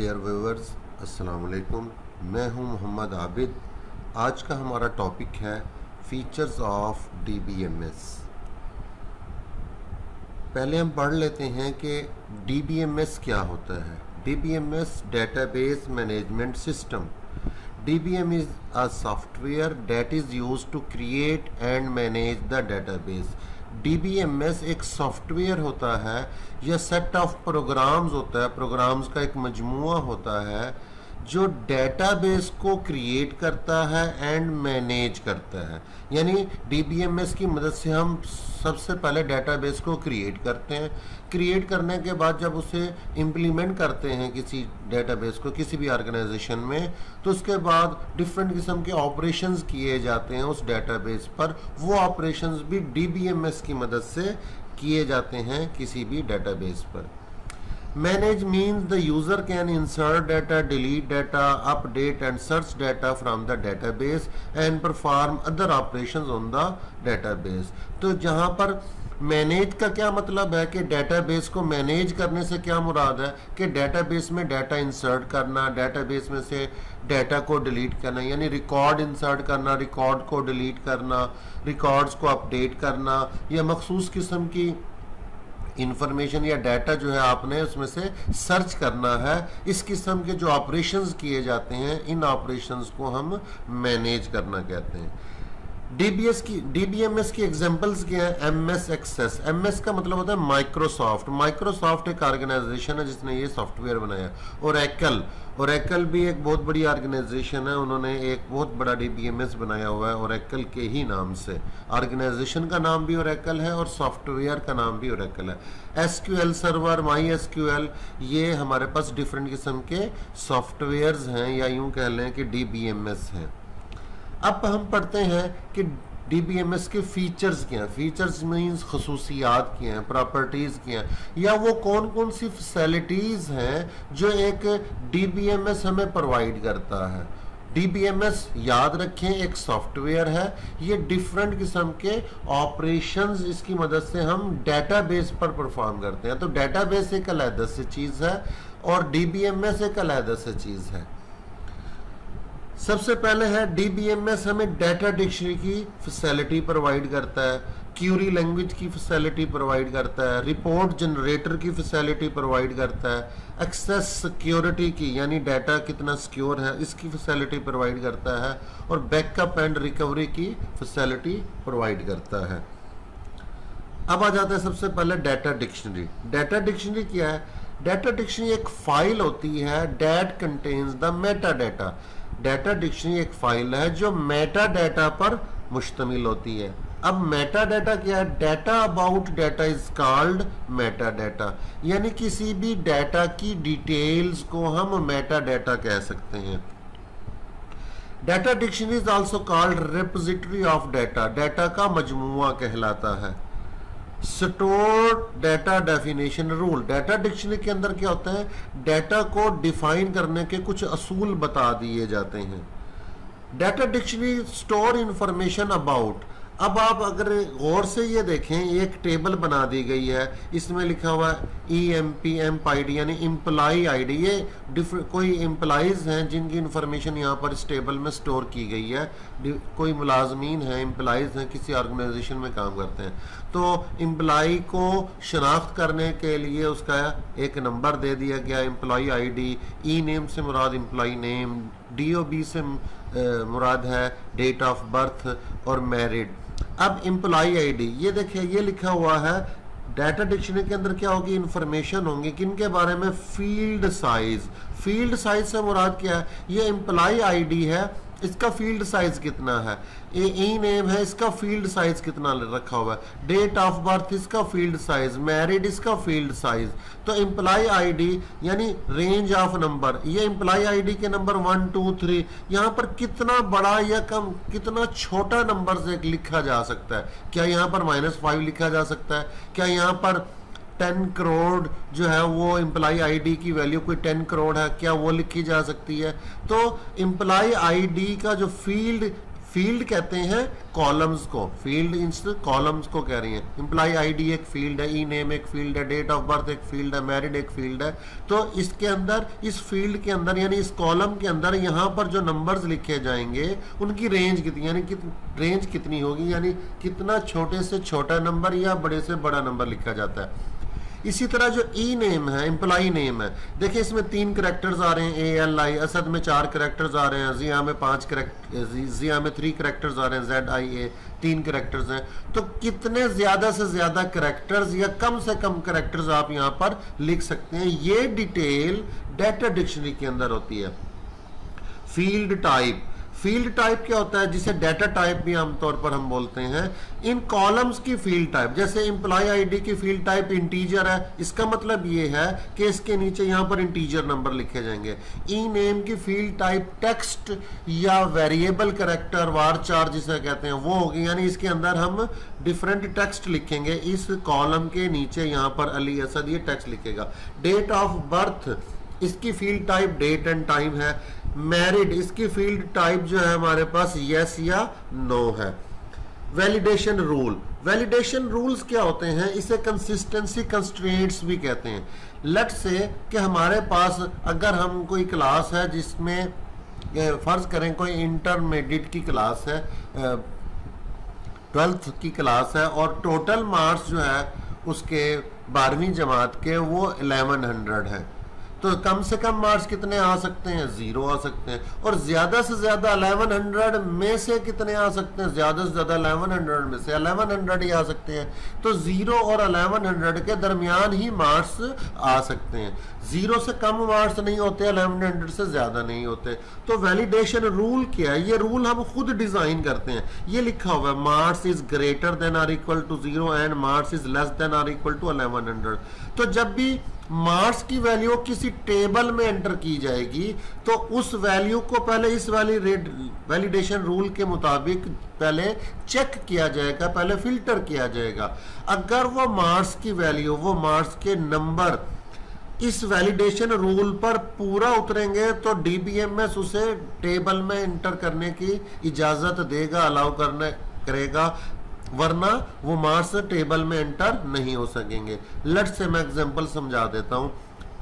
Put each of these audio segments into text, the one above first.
Dear viewers, अस्सलाम वालेकुम। मैं हूं मोहम्मद आबिद। आज का हमारा टॉपिक है फीचर्स ऑफ DBMS। पहले हम पढ़ लेते हैं कि DBMS क्या होता है। DBMS database management system. DBM is a software that is used to create and manage the database। DBMS एक सॉफ्टवेयर होता है या सेट ऑफ प्रोग्राम्स होता है, प्रोग्राम्स का एक मजमुआ होता है जो डेटाबेस को क्रिएट करता है एंड मैनेज करता है। यानी DBMS की मदद से हम सबसे पहले डेटाबेस को क्रिएट करते हैं। क्रिएट करने के बाद जब उसे इम्प्लीमेंट करते हैं किसी डेटाबेस को किसी भी ऑर्गेनाइजेशन में, तो उसके बाद डिफरेंट किस्म के ऑपरेशंस किए जाते हैं उस डेटाबेस पर। वो ऑपरेशंस भी DBMS की मदद से किए जाते हैं किसी भी डेटाबेस पर। Manage means the user can insert data, delete data, update and search data from the database and perform other operations on the database। तो जहाँ पर मैनेज का क्या मतलब है कि डेटाबेस को मैनेज करने से क्या मुराद है कि डेटाबेस में डाटा इंसर्ट करना, डेटाबेस में से डाटा को डिलीट करना, यानी रिकॉर्ड इंसर्ट करना, रिकॉर्ड को डिलीट करना, रिकॉर्ड्स को अपडेट करना, या मखसूस किस्म की इंफॉर्मेशन या डाटा जो है आपने उसमें से सर्च करना है। इस किस्म के जो ऑपरेशंस किए जाते हैं, इन ऑपरेशंस को हम मैनेज करना कहते हैं। DBMS की एग्जांपल्स क्या है? MS access. MS का मतलब होता है माइक्रोसॉफ्ट। माइक्रोसॉफ्ट एक ऑर्गेनाइजेशन है जिसने ये सॉफ्टवेयर बनाया। ओरेकल भी एक बहुत बड़ी ऑर्गेनाइजेशन है, उन्होंने एक बहुत बड़ा DBMS बनाया हुआ है ओरेकल के ही नाम से। ऑर्गेनाइजेशन का नाम भी ओरेकल है और सॉफ्टवेयर का नाम भी ओरेकल है। SQL सर्वर, MySQL, ये हमारे पास डिफरेंट किस्म के सॉफ्टवेयर्स हैं या यूं कह लें कि DBMS हैं। अब हम पढ़ते हैं कि DBMS के फीचर्स क्या हैं। फीचर्स मीन्स खसूसियात क्या हैं, प्रॉपर्टीज़ क्या हैं, या वो कौन कौन सी फैसिलिटीज़ हैं जो एक DBMS हमें प्रोवाइड करता है। DBMS याद रखें एक सॉफ्टवेयर है, ये डिफरेंट किस्म के ऑपरेशंस इसकी मदद से हम डेटाबेस पर परफॉर्म करते हैं। तो डेटाबेस एक अलग से चीज़ है और DBMS एक अलग से चीज़ है। सबसे पहले है DBMS हमें डाटा डिक्शनरी की फैसिलिटी प्रोवाइड करता है, क्यूरी लैंग्वेज की फैसिलिटी प्रोवाइड करता है, रिपोर्ट जनरेटर की फैसिलिटी प्रोवाइड करता है, एक्सेस सिक्योरिटी की यानी डाटा कितना सिक्योर है इसकी फैसिलिटी प्रोवाइड करता है, और बैकअप एंड रिकवरी की फैसिलिटी प्रोवाइड करता है। अब आ जाता है सबसे पहले डाटा डिक्शनरी। डाटा डिक्शनरी क्या है? डाटा डिक्शनरी एक फाइल होती है that contains the Meta data. Data dictionary एक फाइल है जो मेटा डाटा पर मुश्तमिल होती है। अब मेटा डाटा क्या है? Data about data is called Meta data, यानी किसी भी डाटा की डिटेल्स को हम मेटा डाटा कह सकते हैं। Data dictionary is also called repository of data, data का मजमुआ कहलाता है। Store data definition rule. Data dictionary के अंदर क्या होता है? डाटा को डिफाइन करने के कुछ असूल बता दिए जाते हैं। Data dictionary store information about. अब आप अगर गौर से ये देखें, एक टेबल बना दी गई है, इसमें लिखा हुआ है EMPID यानी एम्प्लॉय आईडी। ये कोई एम्प्लॉयज़ हैं जिनकी इंफॉर्मेशन यहाँ पर इस टेबल में स्टोर की गई है। कोई मुलाजमीन हैं, एम्प्लॉयज़ हैं, किसी ऑर्गेनाइजेशन में काम करते हैं, तो एम्प्लॉय को शनाख्त करने के लिए उसका एक नंबर दे दिया गया, एम्प्लॉय ID। ई नेम से मुराद एम्प्लॉय नेम, DOB से मुराद है डेट ऑफ बर्थ और मैरिड। अब एम्प्लॉय ID ये देखिए, ये लिखा हुआ है डाटा डिक्शनरी के अंदर क्या होगी? इंफॉर्मेशन होंगी किनके बारे में? Field size. फील्ड साइज से मुराद क्या है? ये एम्प्लॉय ID है, इसका फील्ड साइज कितना है? ई नेम है, इसका फील्ड साइज कितना रखा हुआ है? डेट ऑफ बर्थ इसका फील्ड साइज, मैरिड इसका फील्ड साइज। तो एम्प्लॉय ID यानी रेंज ऑफ नंबर, ये एम्प्लॉय ID के नंबर 1 2 3, यहाँ पर कितना बड़ा या कम, कितना छोटा नंबर से लिखा जा सकता है? क्या यहाँ पर -5 लिखा जा सकता है? क्या यहाँ पर 10 करोड़ जो है वो एम्प्लॉय ID की वैल्यू कोई 10 करोड़ है, क्या वो लिखी जा सकती है? तो एम्प्लॉय ID का जो फील्ड कहते हैं कॉलम्स को, फील्ड इन कॉलम्स को कह रही है। एम्प्लॉय आईडी एक फील्ड है, ई नेम एक फील्ड है, डेट ऑफ बर्थ एक फील्ड है, मैरिड एक फील्ड है। तो इसके अंदर, इस फील्ड के अंदर यानी इस कॉलम के अंदर यहाँ पर जो नंबर्स लिखे जाएंगे उनकी रेंज कितनी, यानी रेंज कितनी होगी, यानी कितना छोटे से छोटा नंबर या बड़े से बड़ा नंबर लिखा जाता है। इसी तरह जो ई नेम है, एम्प्लॉय नेम है, देखिए इसमें 3 करेक्टर्स आ रहे हैं, ALI, असद में 4 करेक्टर्स आ रहे हैं, जिया में 5 जिया में 3 करेक्टर्स आ रहे हैं, ZIA 3 करेक्टर्स हैं। तो कितने ज्यादा से ज्यादा करेक्टर्स या कम से कम करेक्टर्स आप यहाँ पर लिख सकते हैं, ये डिटेल डाटा डिक्शनरी के अंदर होती है। फील्ड टाइप, फील्ड टाइप क्या होता है, जिसे डाटा टाइप भी आमतौर पर हम बोलते हैं। इन कॉलम्स की फील्ड टाइप, जैसे एम्प्लॉय आईडी की फील्ड टाइप इंटीजर है, इसका मतलब ये है कि इसके नीचे यहाँ पर इंटीजर नंबर लिखे जाएंगे। ई नेम की फील्ड टाइप टेक्स्ट या वेरिएबल कैरेक्टर वारचार जिसे कहते हैं वो होगी, यानी इसके अंदर हम डिफरेंट टेक्स्ट लिखेंगे। इस कॉलम के नीचे यहाँ पर अली असद ये टेक्स्ट लिखेगा। डेट ऑफ बर्थ, इसकी field type date and time है। मैरिड, इसकी फील्ड टाइप जो है हमारे पास यस या नो है। वैलिडेशन रूल, वैलिडेशन रूल्स क्या होते हैं, इसे कंसिस्टेंसी कंस्ट्रेंट्स भी कहते हैं। लेट से कि हमारे पास अगर हम कोई क्लास है जिसमें फर्ज करें कोई इंटरमीडिएट की क्लास है, 12th की क्लास है और टोटल मार्क्स जो है उसके 12वीं जमात के वो 1100 है, तो कम से कम मार्क्स कितने आ सकते हैं, 0 आ सकते हैं। और ज्यादा से ज्यादा 1100 में से कितने आ सकते हैं, ज्यादा से ज्यादा 1100 में से 1100 ही आ सकते हैं। तो 0 और 1100 के दरमियान ही मार्क्स आ सकते हैं। 0 से कम मार्क्स नहीं होते, 1100 से ज्यादा नहीं होते। तो वैलिडेशन रूल क्या है, ये रूल हम खुद डिजाइन करते हैं। ये लिखा हुआ है marks is greater than or equal to 0 and marks is less than or equal to 1100। तो जब भी मार्क्स की वैल्यू किसी टेबल में एंटर की जाएगी तो उस वैल्यू को पहले इस वैलिडेशन रूल के मुताबिक पहले चेक किया जाएगा, पहले फिल्टर किया जाएगा। अगर वो मार्क्स की वैल्यू, वो मार्क्स के नंबर इस वैलिडेशन रूल पर पूरा उतरेंगे तो DBMS उसे टेबल में एंटर करने की इजाजत देगा, अलाउ करेगा, वरना वो मार्क्स टेबल में एंटर नहीं हो सकेंगे। लेट्स से मैं एग्जांपल समझा देता हूं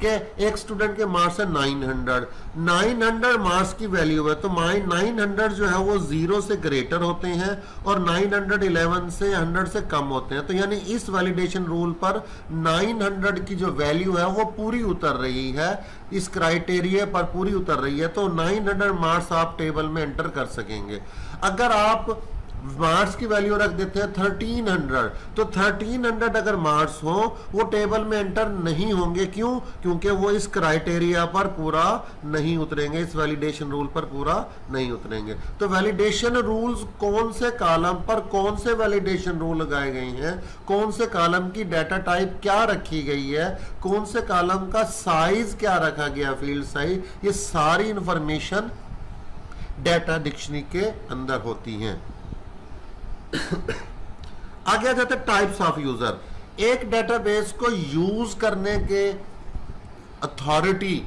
कि एक स्टूडेंट के मार्क्स है 900 मार्क्स की वैल्यू है, तो 900 जो है वो 0 से ग्रेटर होते हैं और 911 से 100 से कम होते हैं। तो यानी इस वैलिडेशन रूल पर 900 की जो वैल्यू है वो पूरी उतर रही है, इस क्राइटेरिया पर पूरी उतर रही है, तो 900 मार्क्स आप टेबल में एंटर कर सकेंगे। अगर आप मार्क्स की वैल्यू रख देते हैं 1300, तो 1300 अगर मार्क्स हो वो टेबल में एंटर नहीं होंगे। क्यों? क्योंकि वो इस क्राइटेरिया पर पूरा नहीं उतरेंगे, इस वैलिडेशन रूल पर पूरा नहीं उतरेंगे। तो वैलिडेशन रूल्स कौन से कॉलम पर कौन से वैलिडेशन रूल लगाए गए हैं, कौन से कॉलम की डाटा टाइप क्या रखी गई है, कौन से कॉलम का साइज क्या रखा गया, फील्ड साइज, ये सारी इंफॉर्मेशन डाटा डिक्शनरी के अंदर होती हैं। आगे आ जाते हैं टाइप्स ऑफ यूजर। एक डेटाबेस को यूज करने के अथॉरिटी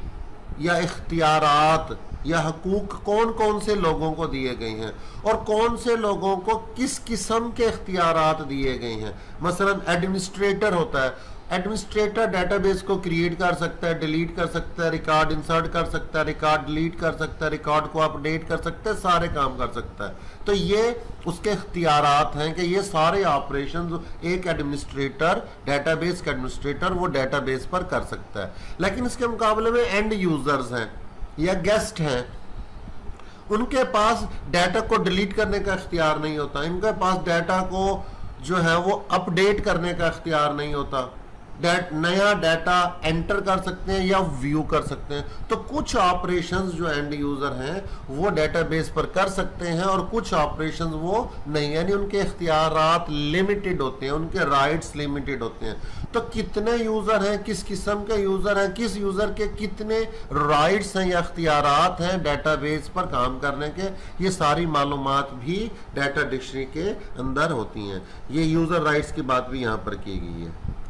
या इख्तियारात या हकूक कौन कौन से लोगों को दिए गए हैं और कौन से लोगों को किस किस्म के इख्तियारात दिए गए हैं। मसलन एडमिनिस्ट्रेटर होता है, एडमिनिस्ट्रेटर डेटाबेस को क्रिएट कर सकता है, डिलीट कर सकता है, रिकॉर्ड इंसर्ट कर सकता है, रिकॉर्ड डिलीट कर सकता है, रिकॉर्ड को अपडेट कर सकता है, सारे काम कर सकता है। तो ये उसके इख्तियारात हैं कि ये सारे ऑपरेशन एक एडमिनिस्ट्रेटर, डेटाबेस का एडमिनिस्ट्रेटर वो डेटाबेस पर कर सकता है। लेकिन इसके मुकाबले में एंड यूजर्स हैं या गेस्ट हैं, उनके पास डाटा को डिलीट करने का इख्तियार नहीं होता, इनके पास डाटा को जो है वो अपडेट करने का इख्तियार नहीं होता। नया डाटा एंटर कर सकते हैं या व्यू कर सकते हैं। तो कुछ ऑपरेशंस जो एंड यूजर हैं वो डेटाबेस पर कर सकते हैं और कुछ ऑपरेशंस वो नहीं, यानी उनके इख्तियारात लिमिटेड होते हैं, उनके राइट्स लिमिटेड होते हैं। तो कितने यूजर हैं, किस किस्म के यूजर हैं, किस यूजर के कितने राइट्स हैं या इख्तियारात हैं डेटाबेस पर काम करने के, ये सारी मालूमात भी डाटा डिक्शनरी के अंदर होती हैं। ये यूजर राइट्स की बात भी यहाँ पर की गई है।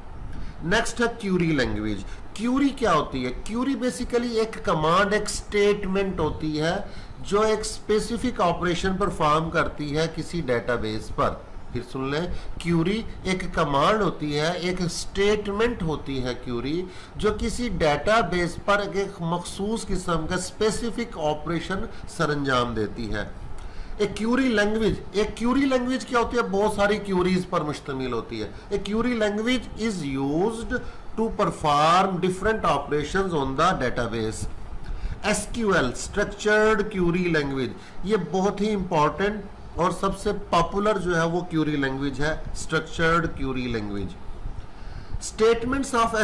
नेक्स्ट है क्यूरी लैंग्वेज। क्यूरी क्या होती है? क्यूरी बेसिकली एक कमांड, एक स्टेटमेंट होती है जो एक स्पेसिफिक ऑपरेशन परफॉर्म करती है किसी डेटाबेस पर। फिर सुन लें, क्यूरी एक कमांड होती है, एक स्टेटमेंट होती है क्यूरी, जो किसी डेटाबेस पर एक मखसूस किस्म का स्पेसिफिक ऑपरेशन सरंजाम देती है। एक क्यूरी लैंग्वेज क्या होती है? बहुत सारी क्यूरीज पर मुश्तमिल होती है। A query language is used to perform different operations on the database. SQL structured query language, ये बहुत ही इंपॉर्टेंट और सबसे पॉपुलर जो है वो क्यूरी लैंग्वेज है, structured query language. Statements of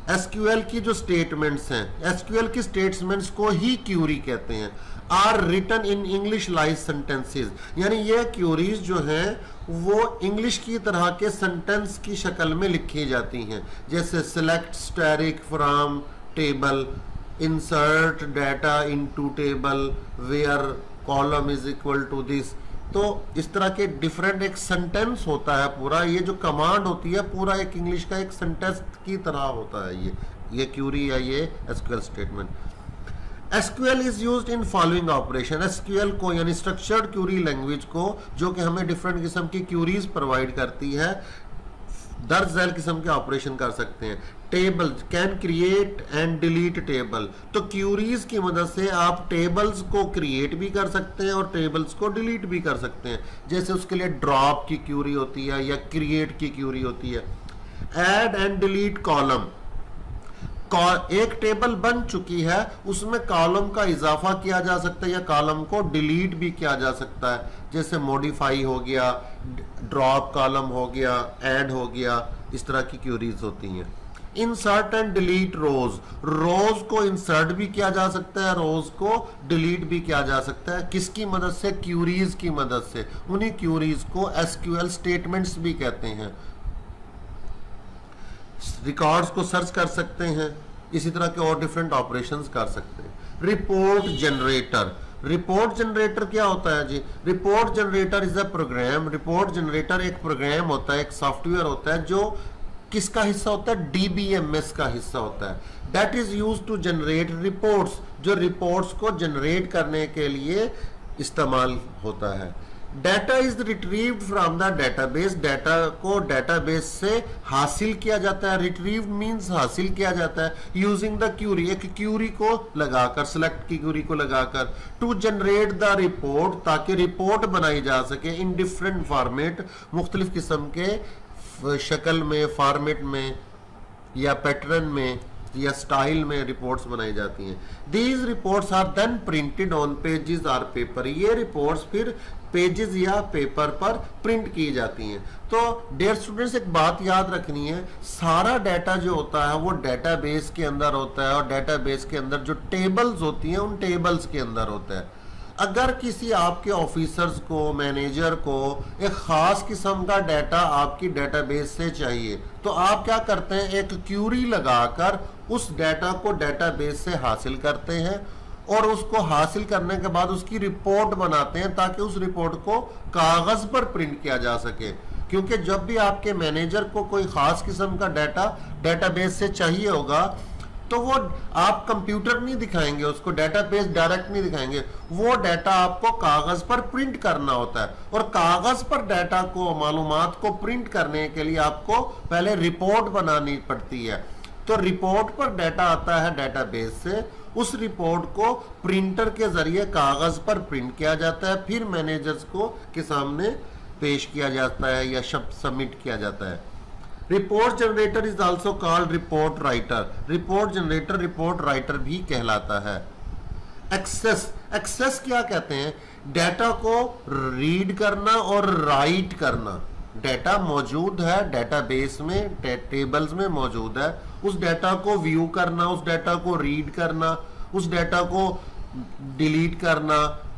SQL की जो स्टेटमेंट्स हैं, SQL की स्टेटमेंट्स को ही क्यूरी कहते हैं। Are written in English like sentences, यानी ये क्यूरीज जो हैं वो इंग्लिश की तरह के सेंटेंस की शक्ल में लिखी जाती हैं, जैसे select static from table, insert data into table, where column is equal to this. तो इस तरह के डिफरेंट एक सेंटेंस होता है पूरा, ये जो कमांड होती है पूरा एक इंग्लिश का एक सेंटेंस की तरह होता है ये क्यूरी या ये SQL statement. SQL is used in following operation, SQL को यानी स्ट्रक्चर्ड क्यूरी लैंग्वेज को, जो कि हमें डिफरेंट किस्म की क्यूरीज प्रोवाइड करती है, दर्ज झैल किस्म के ऑपरेशन कर सकते हैं। Table can create and delete table, तो क्यूरीज की मदद से आप टेबल्स को क्रिएट भी कर सकते हैं और टेबल्स को डिलीट भी कर सकते हैं। जैसे उसके लिए ड्रॉप की क्यूरी होती है या क्रिएट की क्यूरी होती है। ऐड एंड डिलीट कॉलम, एक टेबल बन चुकी है उसमें कॉलम का इजाफा किया जा सकता है या कॉलम को डिलीट भी किया जा सकता है, जैसे मॉडिफाई हो गया, ड्रॉप कॉलम हो गया, ऐड हो गया, इस तरह की क्यूरीज होती हैं। इंसर्ट एंड डिलीट रोज को इंसर्ट भी किया जा सकता है, रोज को डिलीट भी किया जा सकता है। किसकी मदद से? क्यूरीज की मदद से। उन्हीं क्यूरीज को SQL स्टेटमेंट्स भी कहते हैं। रिकॉर्ड्स को सर्च कर सकते हैं, इसी तरह के और डिफरेंट ऑपरेशंस कर सकते हैं। रिपोर्ट जनरेटर क्या होता है जी? Report generator is a program, report generator एक प्रोग्राम होता है, एक सॉफ्टवेयर होता है जो किसका हिस्सा होता है? DBMS का हिस्सा होता है। That is used to generate reports, जो रिपोर्ट्स को जनरेट करने के लिए इस्तेमाल होता है। Data is retrieved from the database, data को डेटाबेस से हासिल किया जाता है। रिट्रीव्ड मींस हासिल किया जाता है यूजिंग द क्यूरी, एक क्यूरी को लगाकर, सिलेक्ट की क्यूरी को लगाकर। टू जनरेट द रिपोर्ट, ताकि रिपोर्ट बनाई जा सके इन डिफरेंट फॉर्मेट, मुख्तलिफ किस्म के शक्ल में, फॉर्मेट में या पैटर्न में या स्टाइल में रिपोर्ट्स बनाई जाती हैं। These reports are then printed on pages और पेपर, ये रिपोर्ट्स फिर पेजेस या पेपर पर प्रिंट की जाती हैं। तो डियर स्टूडेंट्स, एक बात याद रखनी है, सारा डाटा जो होता है वो डेटाबेस के अंदर होता है और डेटाबेस के अंदर जो टेबल्स होती हैं उन टेबल्स के अंदर होता है। अगर किसी आपके ऑफिसर्स को, मैनेजर को एक खास किस्म का डाटा आपकी डेटाबेस से चाहिए, तो आप क्या करते हैं? एक क्यूरी लगाकर उस डाटा को डेटाबेस से हासिल करते हैं और उसको हासिल करने के बाद उसकी रिपोर्ट बनाते हैं, ताकि उस रिपोर्ट को कागज पर प्रिंट किया जा सके। क्योंकि जब भी आपके मैनेजर को कोई खास किस्म का डाटा डेटाबेस से चाहिए होगा, तो वो आप कंप्यूटर नहीं दिखाएंगे, उसको डेटाबेस डायरेक्ट नहीं दिखाएंगे, वो डाटा आपको कागज पर प्रिंट करना होता है। और कागज पर डाटा को, मालूमात को प्रिंट करने के लिए आपको पहले रिपोर्ट बनानी पड़ती है। तो रिपोर्ट पर डाटा आता है डेटाबेस से, उस रिपोर्ट को प्रिंटर के जरिए कागज पर प्रिंट किया जाता है, फिर मैनेजर्स को के सामने पेश किया जाता है या शब्द सबमिट किया जाता है। Report generator is also called report writer, report generator report writer भी कहलाता है। एक्सेस क्या कहते हैं? डाटा को रीड करना और राइट करना। डाटा मौजूद है डेटाबेस में, टेबल्स में मौजूद है, उस डाटा को व्यू करना, उस डाटा को रीड करना, उस डाटा को डिलीट करना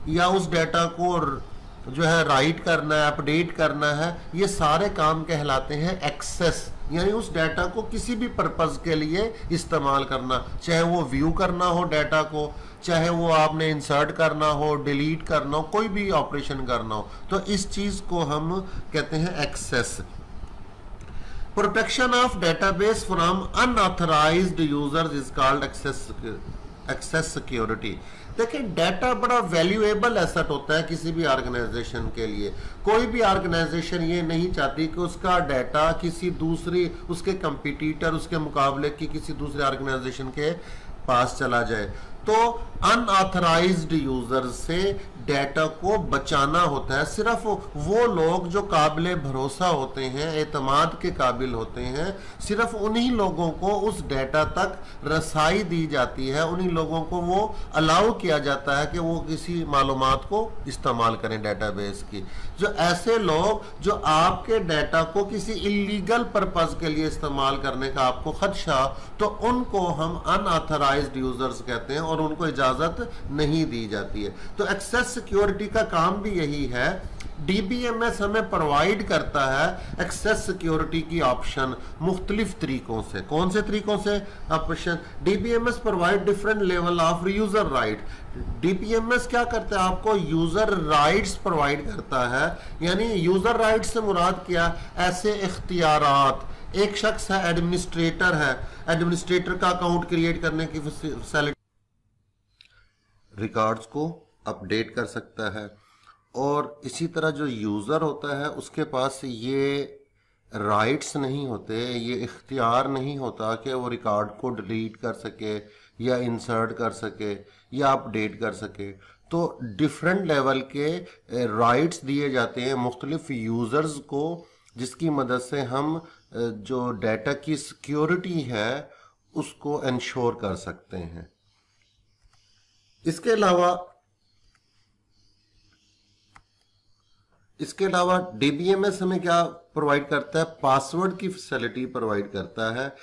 या उस डाटा को जो है राइट करना है, अपडेट करना है, ये सारे काम कहलाते हैं एक्सेस। यानी उस डाटा को किसी भी पर्पस के लिए इस्तेमाल करना, चाहे वो व्यू करना हो डाटा को, चाहे वो आपने इंसर्ट करना हो, डिलीट करना हो, कोई भी ऑपरेशन करना हो, तो इस चीज को हम कहते हैं access. Protection of database from unauthorized users is called access security. देखिए डाटा बड़ा वैल्यूएबल एसेट होता है किसी भी ऑर्गेनाइजेशन के लिए। कोई भी ऑर्गेनाइजेशन ये नहीं चाहती कि उसका डाटा किसी दूसरी, उसके कंपटीटर, उसके मुकाबले की किसी दूसरे ऑर्गेनाइजेशन के पास चला जाए। तो अनऑथराइज्ड यूजर से डाटा को बचाना होता है। सिर्फ वो लोग जो काबिल भरोसा होते हैं, एतमाद के काबिल होते हैं, सिर्फ उन्हीं लोगों को उस डाटा तक रसाई दी जाती है, उन्हीं लोगों को वो अलाउ किया जाता है कि वो किसी मालूमात को इस्तेमाल करें डाटाबेस की। जो ऐसे लोग जो आपके डाटा को किसी इलीगल पर्पज के लिए इस्तेमाल करने का आपको खदशा, तो उनको हम अनऑथराइज्ड यूजर्स कहते हैं और उनको इजाजत नहीं दी जाती है। तो एक्सेस सिक्योरिटी का काम भी यही है। डीबीएमएस हमें प्रोवाइड करता है एक्सेस सिक्योरिटी की ऑप्शन मुख्तलिफ तरीकों से। कौन से तरीकों से option? DBMS provide different level of user right. DBMS क्या करता है? आपको यूजर राइट्स प्रोवाइड करता है। यानी यूजर राइट्स से मुराद क्या? ऐसे इख्तियारात। एक शख्स है, एडमिनिस्ट्रेटर है, एडमिनिस्ट्रेटर का अकाउंट क्रिएट करने की फैसिलिटी, रिकॉर्ड्स को अपडेट कर सकता है। और इसी तरह जो यूज़र होता है उसके पास ये राइट्स नहीं होते, ये इख्तियार नहीं होता कि वो रिकॉर्ड को डिलीट कर सके या इंसर्ट कर सके या अपडेट कर सके। तो डिफरेंट लेवल के राइट्स दिए जाते हैं मुख्तलिफ यूज़र्स को, जिसकी मदद से हम जो डाटा की सिक्योरिटी है उसको इंश्योर कर सकते हैं। इसके अलावा डीबीएमएस हमें क्या प्रोवाइड करता है? पासवर्ड की फैसिलिटी प्रोवाइड करता है।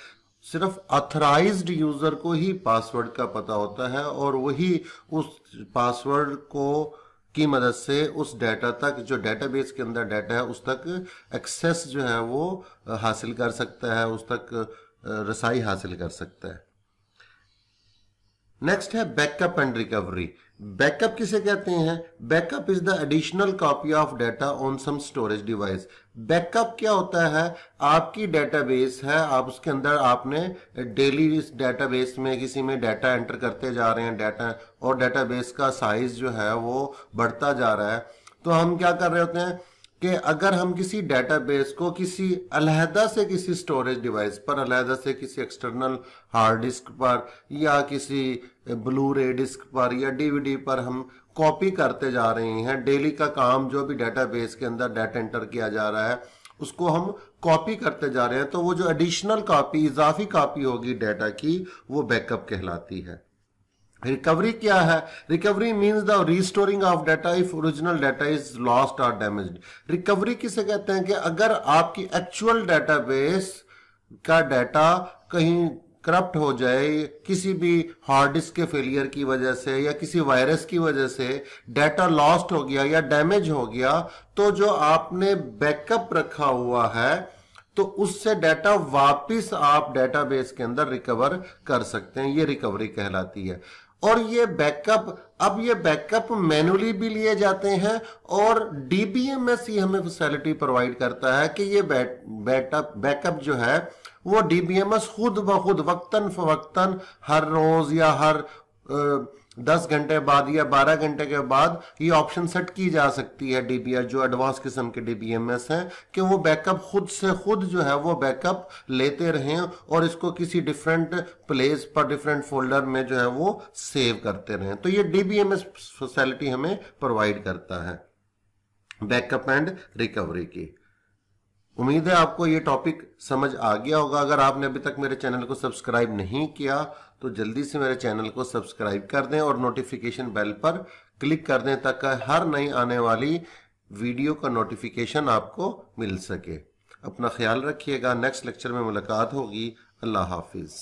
सिर्फ ऑथराइज्ड यूजर को ही पासवर्ड का पता होता है और वही उस पासवर्ड को की मदद से उस डाटा तक, जो डेटाबेस के अंदर डाटा है, उस तक एक्सेस जो है वो हासिल कर सकता है, उस तक रसाई हासिल कर सकता है। नेक्स्ट है बैकअप एंड रिकवरी। बैकअप किसे कहते हैं? Backup is the additional copy of data on some storage device. Backup क्या होता है? आपकी डेटाबेस है, आप उसके अंदर आपने डेली इस डेटाबेस में किसी में डाटा एंटर करते जा रहे हैं, डाटा और डेटाबेस का साइज जो है वो बढ़ता जा रहा है। तो हम क्या कर रहे होते हैं कि अगर हम किसी डेटाबेस को किसी अलहदा से किसी स्टोरेज डिवाइस पर, अलहदा से किसी एक्सटर्नल हार्ड डिस्क पर या किसी ब्लू रे डिस्क पर या डीवीडी पर हम कॉपी करते जा रहे हैं, डेली का काम जो भी डेटाबेस के अंदर डाटा एंटर किया जा रहा है उसको हम कॉपी करते जा रहे हैं, तो वो जो एडिशनल कॉपी, इजाफी कॉपी होगी डाटा की, वो बैकअप कहलाती है। रिकवरी क्या है? Recovery means the restoring of data if original data is lost और डैमेज्ड। रिकवरी किसे कहते हैं? कि अगर आपकी एक्चुअल डेटाबेस का डाटा कहीं करप्ट हो जाए, किसी भी हार्ड डिस्क के फेलियर की वजह से या किसी वायरस की वजह से डाटा लॉस्ट हो गया या डैमेज हो गया, तो जो आपने बैकअप रखा हुआ है तो उससे डाटा वापिस आप डेटाबेस के अंदर रिकवर कर सकते हैं। ये रिकवरी कहलाती है। और ये बैकअप मैनुअली भी लिए जाते हैं और डीबीएमएस ही हमें फैसिलिटी प्रोवाइड करता है कि ये बैकअप जो है वो डीबीएमएस खुद ब खुद वक्तन फवक्तन हर रोज या हर 10 घंटे बाद या 12 घंटे के बाद ये ऑप्शन सेट की जा सकती है डीबीएस, जो एडवांस किस्म के डीबीएमएस हैं, कि वो बैकअप खुद से खुद जो है वो बैकअप लेते रहें और इसको किसी डिफरेंट प्लेस पर, डिफरेंट फोल्डर में जो है वो सेव करते रहें। तो ये डीबीएमएस फैसिलिटी हमें प्रोवाइड करता है बैकअप एंड रिकवरी की। उम्मीद है आपको ये टॉपिक समझ आ गया होगा। अगर आपने अभी तक मेरे चैनल को सब्सक्राइब नहीं किया तो जल्दी से मेरे चैनल को सब्सक्राइब कर दें और नोटिफिकेशन बेल पर क्लिक कर दें ताकि हर नई आने वाली वीडियो का नोटिफिकेशन आपको मिल सके। अपना ख्याल रखिएगा। नेक्स्ट लेक्चर में मुलाकात होगी। अल्लाह हाफिज।